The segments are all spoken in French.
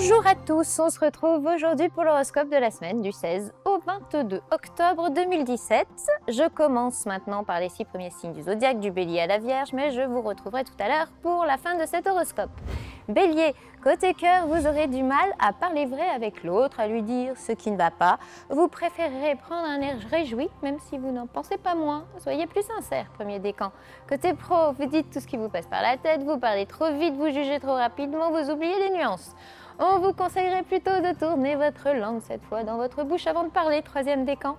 Bonjour à tous, on se retrouve aujourd'hui pour l'horoscope de la semaine du 16 au 22 octobre 2017. Je commence maintenant par les 6 premiers signes du zodiaque, du Bélier à la Vierge, mais je vous retrouverai tout à l'heure pour la fin de cet horoscope. Bélier, côté cœur, vous aurez du mal à parler vrai avec l'autre, à lui dire ce qui ne va pas. Vous préférerez prendre un air réjoui, même si vous n'en pensez pas moins. Soyez plus sincère, premier décan. Côté pro, vous dites tout ce qui vous passe par la tête, vous parlez trop vite, vous jugez trop rapidement, vous oubliez les nuances. On vous conseillerait plutôt de tourner votre langue cette fois dans votre bouche avant de parler, troisième décan.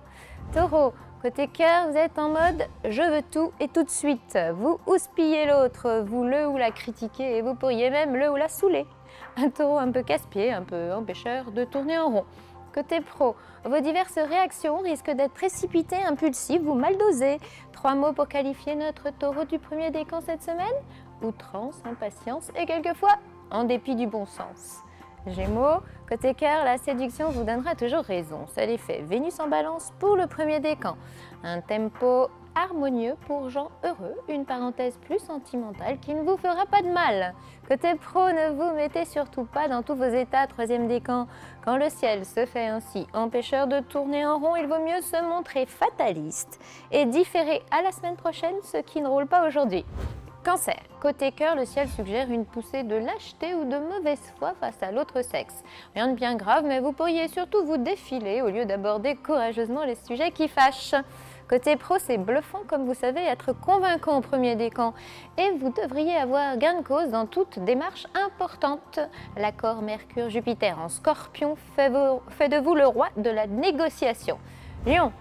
Taureau, côté cœur, vous êtes en mode « je veux tout et tout de suite ». Vous houspillez l'autre, vous le ou la critiquez et vous pourriez même le ou la saouler. Un taureau un peu casse-pied, un peu empêcheur de tourner en rond. Côté pro, vos diverses réactions risquent d'être précipitées, impulsives ou mal dosées. 3 mots pour qualifier notre taureau du premier décan cette semaine: outrance, impatience et quelquefois en dépit du bon sens. Gémeaux, côté cœur, la séduction vous donnera toujours raison. C'est l'effet Vénus en balance pour le premier décan. Un tempo harmonieux pour gens heureux, une parenthèse plus sentimentale qui ne vous fera pas de mal. Côté pro, ne vous mettez surtout pas dans tous vos états, troisième décan. Quand le ciel se fait ainsi empêcheur de tourner en rond, il vaut mieux se montrer fataliste et différer à la semaine prochaine ce qui ne roule pas aujourd'hui. Cancer, côté cœur, le ciel suggère une poussée de lâcheté ou de mauvaise foi face à l'autre sexe. Rien de bien grave, mais vous pourriez surtout vous défiler au lieu d'aborder courageusement les sujets qui fâchent. Côté pro, c'est bluffant comme vous savez être convaincant au premier décan et vous devriez avoir gain de cause dans toute démarche importante. L'accord Mercure-Jupiter en Scorpion fait de vous le roi de la négociation. Lion,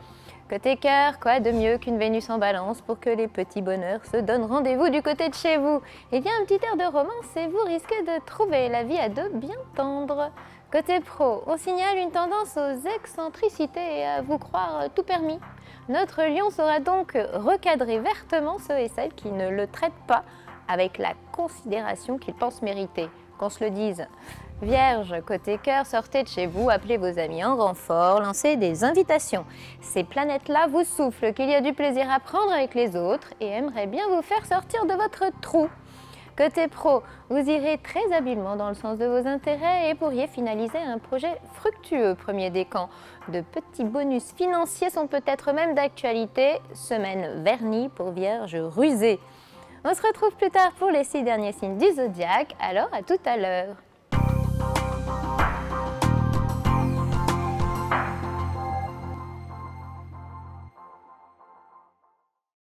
côté cœur, quoi de mieux qu'une Vénus en balance pour que les petits bonheurs se donnent rendez-vous du côté de chez vous. Il y a un petit air de romance et vous risquez de trouver la vie à deux bien tendre. Côté pro, on signale une tendance aux excentricités et à vous croire tout permis. Notre lion saura donc recadrer vertement ceux et celles qui ne le traitent pas avec la considération qu'ils pensent mériter. Qu'on se le dise. Vierge, côté cœur, sortez de chez vous, appelez vos amis en renfort, lancez des invitations. Ces planètes-là vous soufflent qu'il y a du plaisir à prendre avec les autres et aimeraient bien vous faire sortir de votre trou. Côté pro, vous irez très habilement dans le sens de vos intérêts et pourriez finaliser un projet fructueux, premier décan. De petits bonus financiers sont peut-être même d'actualité. Semaine vernie pour Vierge rusée. On se retrouve plus tard pour les 6 derniers signes du zodiaque, alors à tout à l'heure.